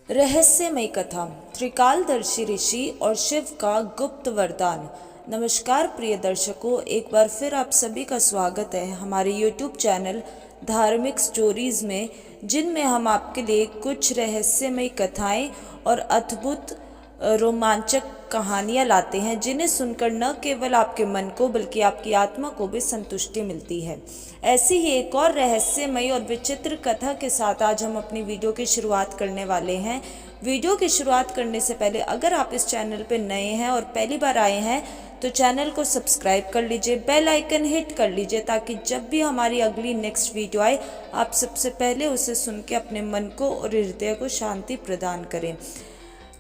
रहस्यमय कथा, त्रिकालदर्शी ऋषि और शिव का गुप्त वरदान। नमस्कार प्रिय दर्शकों, एक बार फिर आप सभी का स्वागत है हमारे YouTube चैनल धार्मिक स्टोरीज में, जिनमें हम आपके लिए कुछ रहस्यमय कथाएं और अद्भुत रोमांचक कहानियां लाते हैं, जिन्हें सुनकर न केवल आपके मन को बल्कि आपकी आत्मा को भी संतुष्टि मिलती है। ऐसी ही एक और रहस्यमय और विचित्र कथा के साथ आज हम अपनी वीडियो की शुरुआत करने वाले हैं। वीडियो की शुरुआत करने से पहले अगर आप इस चैनल पर नए हैं और पहली बार आए हैं तो चैनल को सब्सक्राइब कर लीजिए, बेल आइकन हिट कर लीजिए, ताकि जब भी हमारी अगली नेक्स्ट वीडियो आए आप सबसे पहले उसे सुन के अपने मन को और हृदय को शांति प्रदान करें।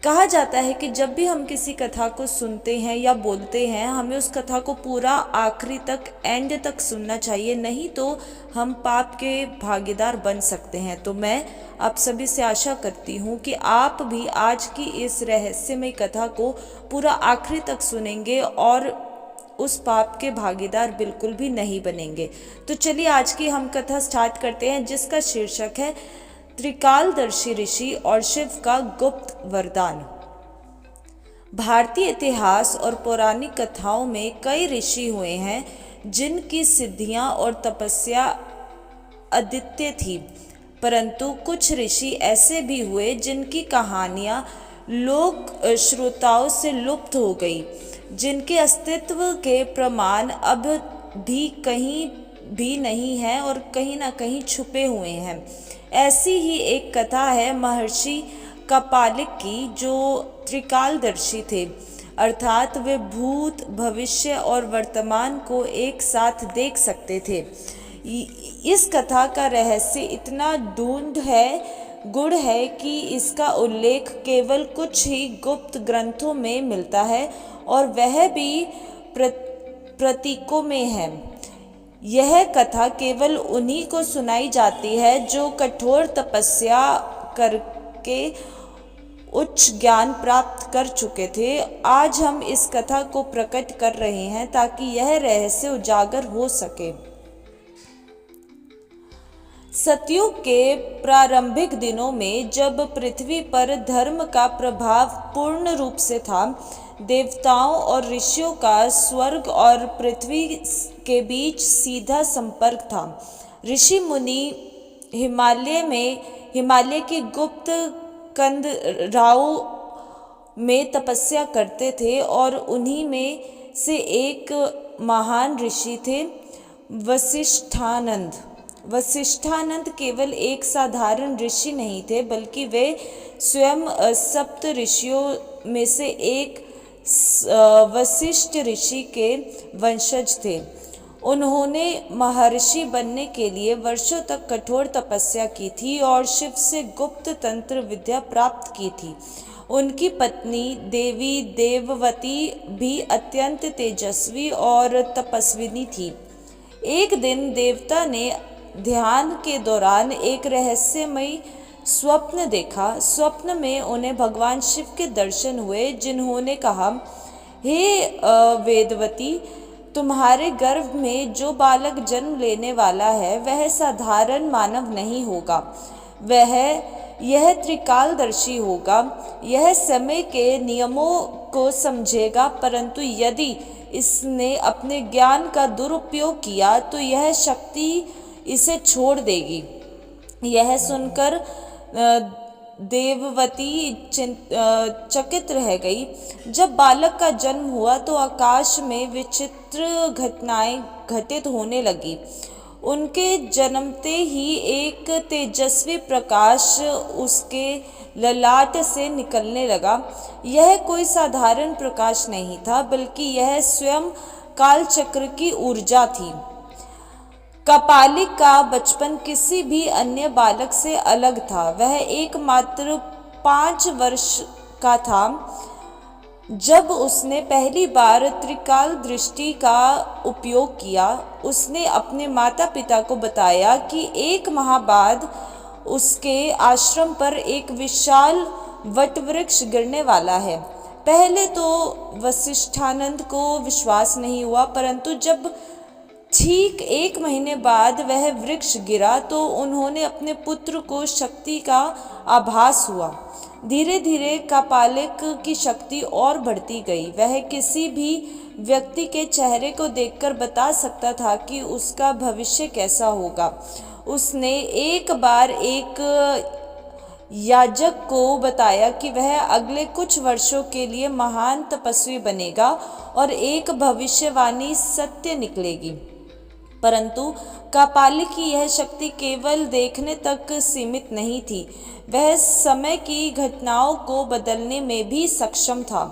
कहा जाता है कि जब भी हम किसी कथा को सुनते हैं या बोलते हैं, हमें उस कथा को पूरा आखिरी तक, एंड तक सुनना चाहिए, नहीं तो हम पाप के भागीदार बन सकते हैं। तो मैं आप सभी से आशा करती हूँ कि आप भी आज की इस रहस्यमय कथा को पूरा आखिरी तक सुनेंगे और उस पाप के भागीदार बिल्कुल भी नहीं बनेंगे। तो चलिए आज की हम कथा स्टार्ट करते हैं, जिसका शीर्षक है त्रिकालदर्शी ऋषि और शिव का गुप्त वरदान। भारतीय इतिहास और पौराणिक कथाओं में कई ऋषि हुए हैं जिनकी सिद्धियां और तपस्या अद्वितीय थी, परंतु कुछ ऋषि ऐसे भी हुए जिनकी कहानियां लोक श्रोताओं से लुप्त हो गई, जिनके अस्तित्व के प्रमाण अब भी कहीं भी नहीं हैं और कहीं ना कहीं छुपे हुए हैं। ऐसी ही एक कथा है महर्षि कपालिक की, जो त्रिकालदर्शी थे, अर्थात वे भूत, भविष्य और वर्तमान को एक साथ देख सकते थे। इस कथा का रहस्य इतना गूढ़ है कि इसका उल्लेख केवल कुछ ही गुप्त ग्रंथों में मिलता है, और वह भी प्रतीकों में है। यह कथा केवल उन्हीं को सुनाई जाती है जो कठोर तपस्या करके उच्च ज्ञान प्राप्त कर चुके थे। आज हम इस कथा को प्रकट कर रहे हैं ताकि यह रहस्य उजागर हो सके। सतयुग के प्रारंभिक दिनों में, जब पृथ्वी पर धर्म का प्रभाव पूर्ण रूप से था, देवताओं और ऋषियों का स्वर्ग और पृथ्वी के बीच सीधा संपर्क था। ऋषि मुनि हिमालय की गुप्त कंदराओं में तपस्या करते थे, और उन्हीं में से एक महान ऋषि थे वशिष्ठानंद। वशिष्ठानंद केवल एक साधारण ऋषि नहीं थे, बल्कि वे स्वयं सप्त ऋषियों में से एक वशिष्ठ ऋषि के वंशज थे। उन्होंने महर्षि बनने के लिए वर्षों तक कठोर तपस्या की थी और शिव से गुप्त तंत्र विद्या प्राप्त की थी। उनकी पत्नी देवी देववती भी अत्यंत तेजस्वी और तपस्विनी थी। एक दिन देवता ने ध्यान के दौरान एक रहस्यमय स्वप्न देखा। स्वप्न में उन्हें भगवान शिव के दर्शन हुए, जिन्होंने कहा, हे वेदवती, तुम्हारे गर्भ में जो बालक जन्म लेने वाला है वह साधारण मानव नहीं होगा, यह त्रिकालदर्शी होगा। यह समय के नियमों को समझेगा, परंतु यदि इसने अपने ज्ञान का दुरुपयोग किया तो यह शक्ति इसे छोड़ देगी। यह सुनकर देववती चकित रह गई। जब बालक का जन्म हुआ तो आकाश में विचित्र घटनाएं घटित होने लगी। उनके जन्मते ही एक तेजस्वी प्रकाश उसके ललाट से निकलने लगा। यह कोई साधारण प्रकाश नहीं था, बल्कि यह स्वयं कालचक्र की ऊर्जा थी। कपालिक का बचपन किसी भी अन्य बालक से अलग था। वह एकमात्र 5 वर्ष का था जब उसने पहली बार त्रिकाल दृष्टि का उपयोग किया। उसने अपने माता पिता को बताया कि एक माह बाद उसके आश्रम पर एक विशाल वटवृक्ष गिरने वाला है। पहले तो वशिष्ठानंद को विश्वास नहीं हुआ, परंतु जब ठीक 1 महीने बाद वह वृक्ष गिरा तो उन्होंने अपने पुत्र को शक्ति का आभास हुआ। धीरे धीरे कापालिक की शक्ति और बढ़ती गई। वह किसी भी व्यक्ति के चेहरे को देखकर बता सकता था कि उसका भविष्य कैसा होगा। उसने एक बार एक याजक को बताया कि वह अगले कुछ वर्षों के लिए महान तपस्वी बनेगा और एक भविष्यवाणी सत्य निकलेगी। परंतु कापालिक की यह शक्ति केवल देखने तक सीमित नहीं थी, वह समय की घटनाओं को बदलने में भी सक्षम था।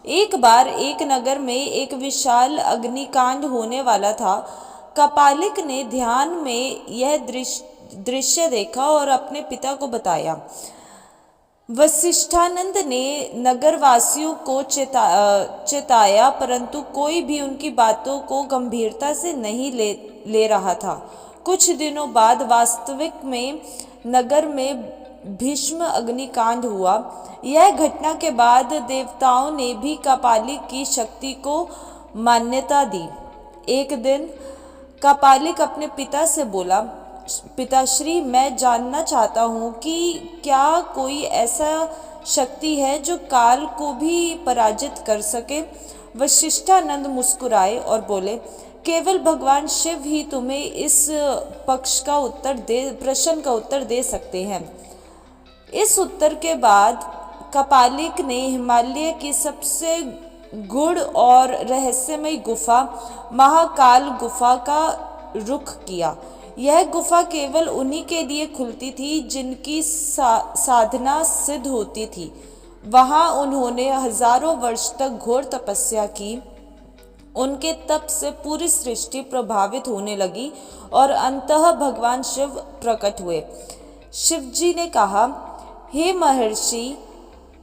एक बार एक नगर में एक विशाल अग्निकांड होने वाला था। कापालिक ने ध्यान में यह दृश्य देखा और अपने पिता को बताया। वशिष्ठानंद ने नगरवासियों को चेताया, परंतु कोई भी उनकी बातों को गंभीरता से नहीं ले रहा था। कुछ दिनों बाद वास्तविक में नगर में भीष्म अग्निकांड हुआ। यह घटना के बाद देवताओं ने भी कापालिक की शक्ति को मान्यता दी। एक दिन कापालिक अपने पिता से बोला, पिताश्री, मैं जानना चाहता हूँ कि क्या कोई ऐसा शक्ति है जो काल को भी पराजित कर सके। वशिष्ठानंद मुस्कुराए और बोले, केवल भगवान शिव ही तुम्हें इस प्रश्न का उत्तर दे सकते हैं। इस उत्तर के बाद कापालिक ने हिमालय की सबसे गूढ़ और रहस्यमय गुफा महाकाल गुफा का रुख किया। यह गुफा केवल उन्हीं के लिए खुलती थी जिनकी साधना सिद्ध होती थी। वहां उन्होंने हजारों वर्ष तक घोर तपस्या की। उनके तप से पूरी सृष्टि प्रभावित होने लगी और अंततः भगवान शिव प्रकट हुए। शिवजी ने कहा, हे महर्षि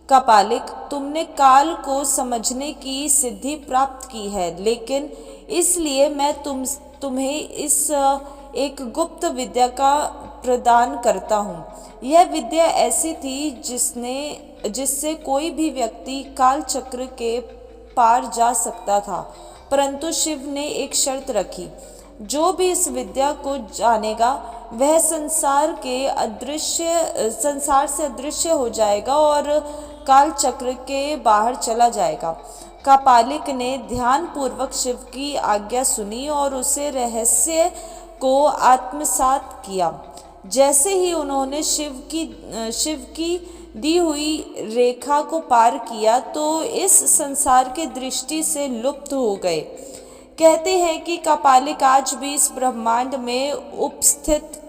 कापालिक, तुमने काल को समझने की सिद्धि प्राप्त की है, लेकिन इसलिए मैं तुम्हें इस एक गुप्त विद्या का प्रदान करता हूँ। यह विद्या ऐसी थी जिससे कोई भी व्यक्ति काल चक्र के पार जा सकता था, परंतु शिव ने एक शर्त रखी, जो भी इस विद्या को जानेगा वह संसार से अदृश्य हो जाएगा और काल चक्र के बाहर चला जाएगा। कापालिक ने ध्यान पूर्वक शिव की आज्ञा सुनी और उसे रहस्य को आत्मसात किया। जैसे ही उन्होंने शिव की दी हुई रेखा को पार किया तो इस संसार के दृष्टि से लुप्त हो गए। कहते हैं कि कापालिक आज भी इस ब्रह्मांड में उपस्थित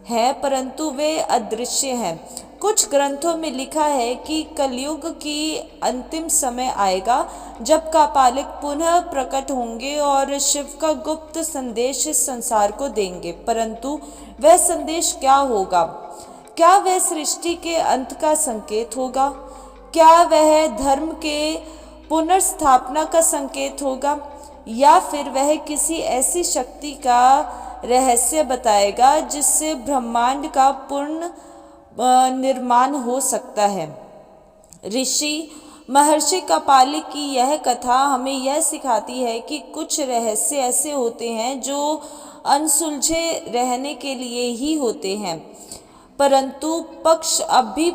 हैं, परंतु वे अदृश्य हैं। कुछ ग्रंथों में लिखा है कि कलयुग की अंतिम समय आएगा जब कापालिक पुनः प्रकट होंगे और शिव का गुप्त संदेश इस संसार को देंगे, परंतु वह संदेश क्या होगा? क्या वह सृष्टि के अंत का संकेत होगा? क्या वह धर्म के पुनर्स्थापना का संकेत होगा? या फिर वह किसी ऐसी शक्ति का रहस्य बताएगा जिससे ब्रह्मांड का पूर्ण निर्माण हो सकता है? महर्षि कापालिक की यह कथा हमें यह सिखाती है कि कुछ रहस्य ऐसे होते हैं जो अनसुलझे रहने के लिए ही होते हैं, परंतु पक्ष अब भी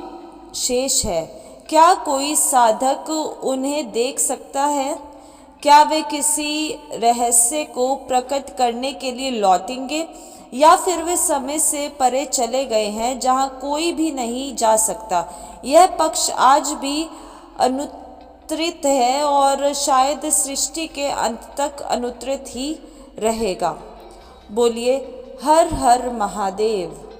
शेष है। क्या कोई साधक उन्हें देख सकता है? क्या वे किसी रहस्य को प्रकट करने के लिए लौटेंगे, या फिर वे समय से परे चले गए हैं जहां कोई भी नहीं जा सकता? यह पक्ष आज भी अनुत्तरित है और शायद सृष्टि के अंत तक अनुत्तरित ही रहेगा। बोलिए हर हर महादेव।